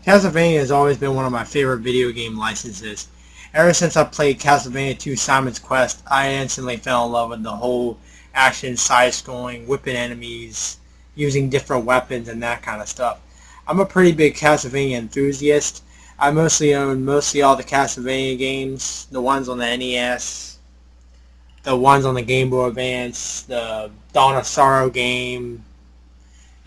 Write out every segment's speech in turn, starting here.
Castlevania has always been one of my favorite video game licenses. Ever since I played Castlevania 2 Simon's Quest, I instantly fell in love with the whole action, side-scrolling, whipping enemies, using different weapons and that kind of stuff. I'm a pretty big Castlevania enthusiast. I mostly own all the Castlevania games, the ones on the NES, the ones on the Game Boy Advance, the Dawn of Sorrow game,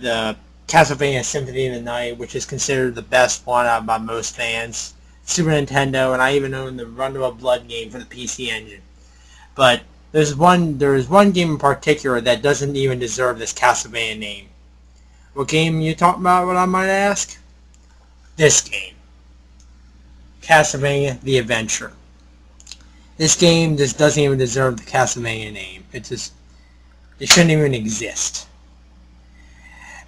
the Castlevania Symphony of the Night, which is considered the best one out by most fans, Super Nintendo, and I even own the Run to a Blood game for the PC Engine. But there's one game in particular that doesn't even deserve this Castlevania name. What game you talking about, what I might ask? This game. Castlevania-The Adventure. This game just doesn't even deserve the Castlevania name. It shouldn't even exist.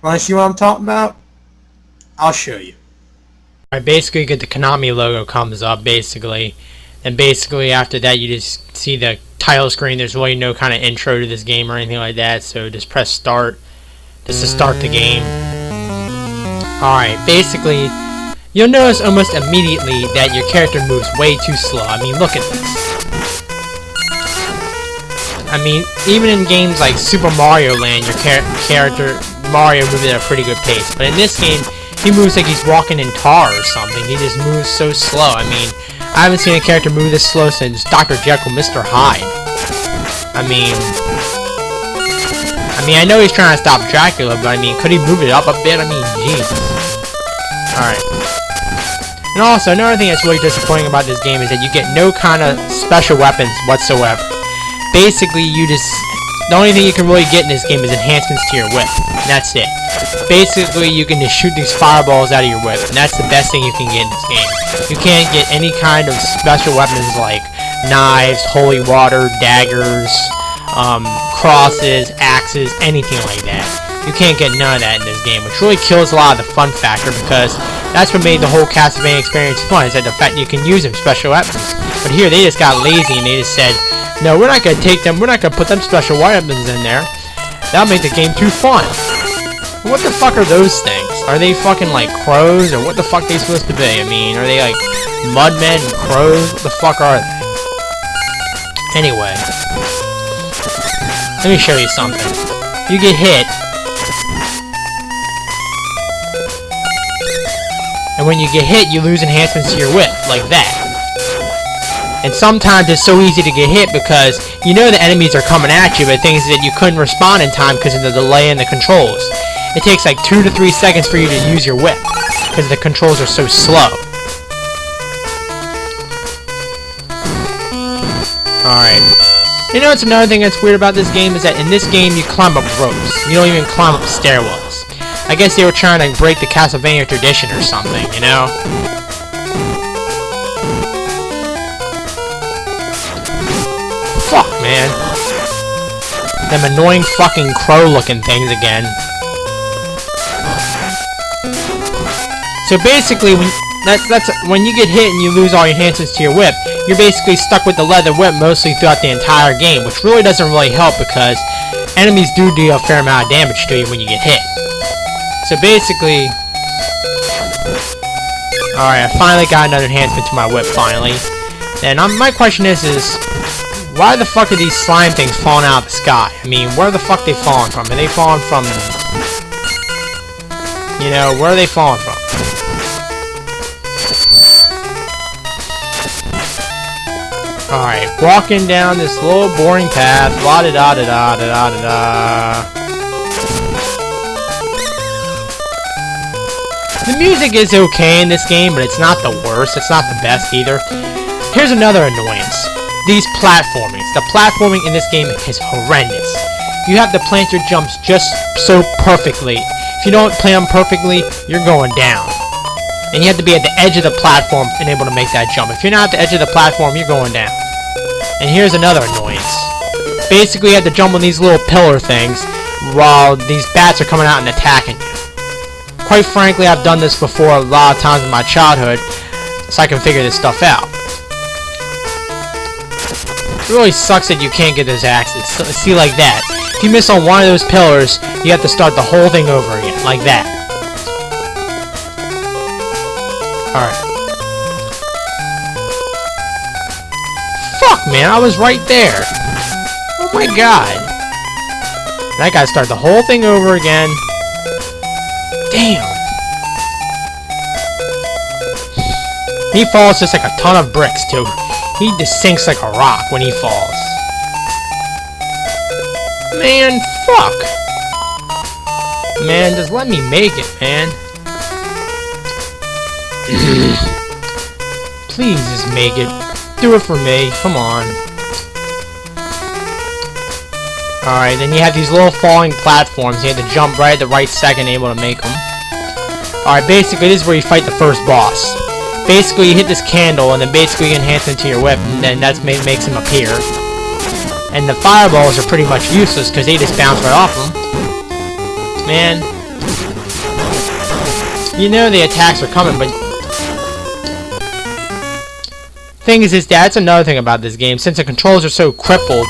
Want to see what I'm talking about? I'll show you. Alright, basically you get the Konami logo comes up, basically. And basically after that you just see the title screen. There's really no kind of intro to this game or anything like that, so just press start just to start the game. Alright, basically you'll notice almost immediately that your character moves way too slow. I mean, look at this. I mean, even in games like Super Mario Land, your character Mario moves at a pretty good pace. But in this game, he moves like he's walking in tar or something. He just moves so slow. I mean, I haven't seen a character move this slow since Dr. Jekyll, Mr. Hyde. I mean, I know he's trying to stop Dracula, but I mean, could he move it up a bit? I mean, Jesus. Alright. And also, another thing that's really disappointing about this game is that you get no kind of special weapons whatsoever. Basically, the only thing you can really get in this game is enhancements to your whip. And that's it. Basically, you can just shoot these fireballs out of your whip, and that's the best thing you can get in this game. You can't get any kind of special weapons like knives, holy water, daggers, crosses, axes, anything like that. You can't get none of that in this game, which really kills a lot of the fun factor, because that's what made the whole Castlevania experience fun, is that the fact you can use them special weapons. But here, they just got lazy and they just said, no, we're not going to take them, we're not going to put them special weapons in there. That'll make the game too fun. What the fuck are those things? Are they fucking like crows, or what the fuck are they supposed to be? I mean, are they like mudmen and crows? What the fuck are they? Anyway. Let me show you something. You get hit. And when you get hit, you lose enhancements to your whip, like that. And sometimes it's so easy to get hit because you know the enemies are coming at you, but things that you couldn't respond in time because of the delay in the controls. It takes like 2 to 3 seconds for you to use your whip because the controls are so slow. Alright. You know what's another thing that's weird about this game is that in this game you climb up ropes. You don't even climb up stairwells. I guess they were trying to break the Castlevania tradition or something, you know? Fuck, man. Them annoying fucking crow-looking things again. So basically, when you get hit and you lose all your enhancements to your whip, you're basically stuck with the leather whip mostly throughout the entire game, which really doesn't really help because enemies do a fair amount of damage to you when you get hit. So basically, alright, I finally got another enhancement to my whip, finally. And my question is why the fuck are these slime things falling out of the sky? I mean, where the fuck are they falling from? Are they falling from... You know, where are they falling from? Alright, walking down this little boring path, la-da-da-da-da-da-da-da-da. The music is okay in this game, but it's not the worst. It's not the best either. Here's another annoyance. These platformings. The platforming in this game is horrendous. You have to plant your jumps just so perfectly. If you don't plant them perfectly, you're going down. And you have to be at the edge of the platform and able to make that jump. If you're not at the edge of the platform, you're going down. And here's another annoyance. Basically, you have to jump on these little pillar things while these bats are coming out and attacking you. Quite frankly, I've done this before a lot of times in my childhood, so I can figure this stuff out. It really sucks that you can't get those axes. See, like that. If you miss on one of those pillars, you have to start the whole thing over again, like that. Alright. Fuck, man, I was right there. Oh my god. And I gotta start the whole thing over again. Damn. He falls just like a ton of bricks, too. He just sinks like a rock when he falls. Man, fuck. Man, just let me make it, man. Please just make it. Do it for me. Come on. Alright, then you have these little falling platforms. You have to jump right at the right second able to make them. Alright, basically this is where you fight the first boss. Basically you hit this candle and then basically you enhance into your whip and then that makes him appear. And the fireballs are pretty much useless because they just bounce right off them. Man. You know the attacks are coming, but thing is that's another thing about this game. Since the controls are so crippled,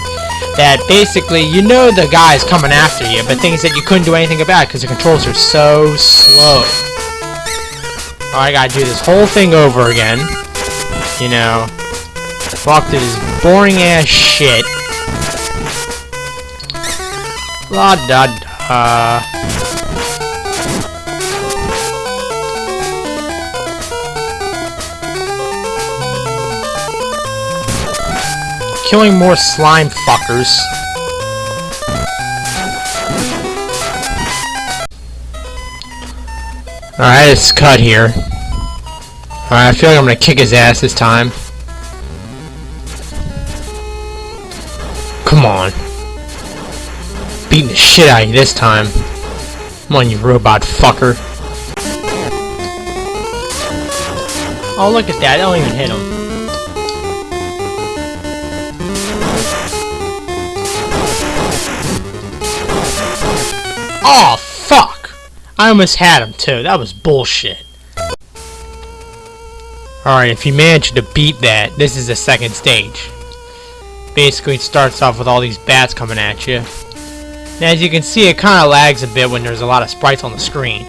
that basically you know the guy's coming after you, but things that you couldn't do anything about because the controls are so slow. Oh, I gotta do this whole thing over again. You know, walk through this boring ass shit. La da da. Killing more slime fuckers. Alright, it's cut here. Alright, I feel like I'm gonna kick his ass this time. Come on. Beating the shit out of you this time. Come on, you robot fucker. Oh, look at that. I don't even hit him. Oh, fuck! I almost had him, too. That was bullshit. Alright, if you manage to beat that, this is the second stage. Basically, it starts off with all these bats coming at you. And as you can see, it kind of lags a bit when there's a lot of sprites on the screen.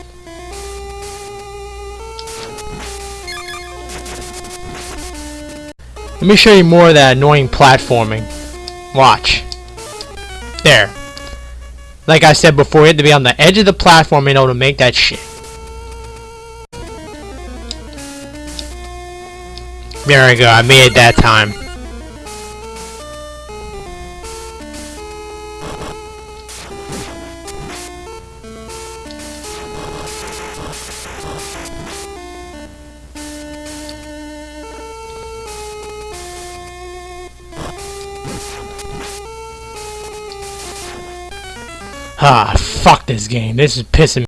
Let me show you more of that annoying platforming. Watch. There. Like I said before, you have to be on the edge of the platform in order to make that shit. There we go, I made it that time. Ah, fuck this game. This is pissing me.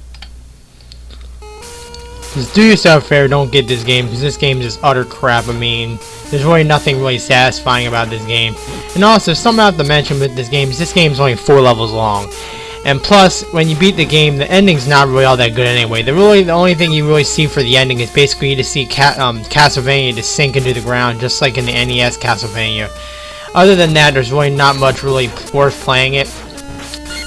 Just do yourself a favor, don't get this game, because this game is just utter crap. I mean, there's really nothing really satisfying about this game. And also, something I have to mention with this game is only 4 levels long. And plus, when you beat the game, the ending's not really all that good anyway. The only thing you really see for the ending is basically you just see Castlevania just sink into the ground, just like in the NES Castlevania. Other than that, there's really not much really worth playing it.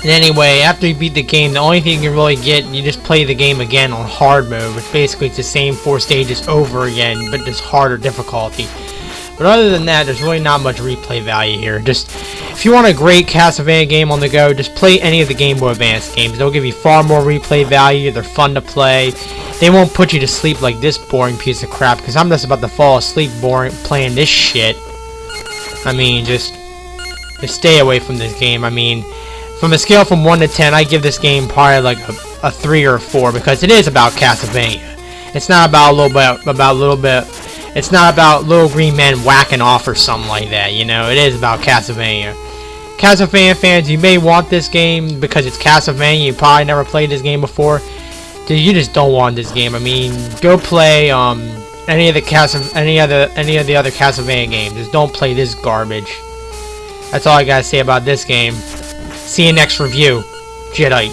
And anyway, after you beat the game, the only thing you really get, you just play the game again on hard mode, which basically it's the same 4 stages over again, but just harder difficulty. But other than that, there's really not much replay value here. Just, if you want a great Castlevania game on the go, just play any of the Game Boy Advance games. They'll give you far more replay value, they're fun to play. They won't put you to sleep like this boring piece of crap, because I'm just about to fall asleep playing this shit. I mean, just stay away from this game. I mean, from a scale from 1 to 10, I give this game probably like a 3 or a 4, because it is about Castlevania. It's not about it's not about little green men whacking off or something like that, you know. It is about Castlevania. Castlevania fans, you may want this game because it's Castlevania. You probably never played this game before. Dude, you just don't want this game. I mean, go play any of the other Castlevania games. Just don't play this garbage. That's all I gotta say about this game. See you next review. Jedi.